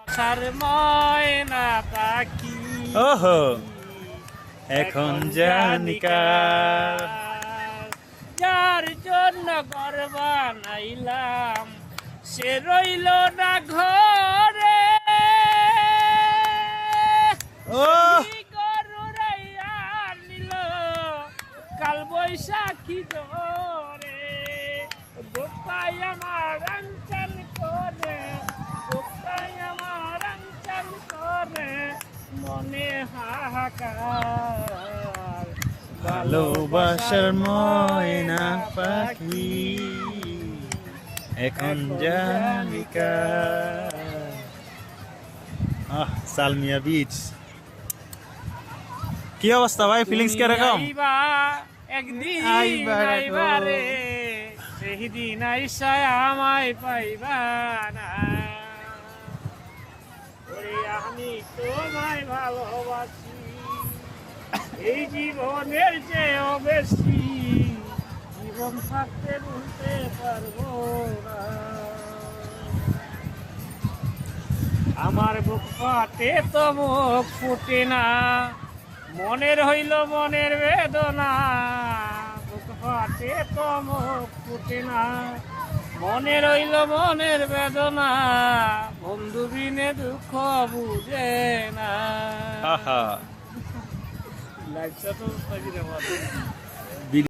সার ময়না পাখি ওহো এখন জানিকার যার জন্য ঘর বানাইলাম সে রইল না ঘরে ও গরুরাইয়া নিল কাল বৈশাখী জোরে গোপাই আমার আঞ্চল করে গোপাই আমার আঞ্চল করে মনে হাহাকার ভালোবাসার ময়না পাখি এখন জানিকার। সালমিয়া বিচ, কি অবস্থা ভাই? ফিলিংস কিরকম? একদিন আইবা রে আইবা রে সেদিন আইসায় আমায় পাইবা না ওরে আমি তোমায় ভালোবাসি এই জীবনের চেয়েও বেশি জীবন থাকতে বলতে পারবো না আমার বুক ফাটে তো মুখ ফুটে না মনের হইল মনের বেদনা বুক ফাটে তো মুখ ফুটে না মনের হইল মনের বেদনা বন্ধু বিনে দুঃখ বুঝে না আহা লাগছে তো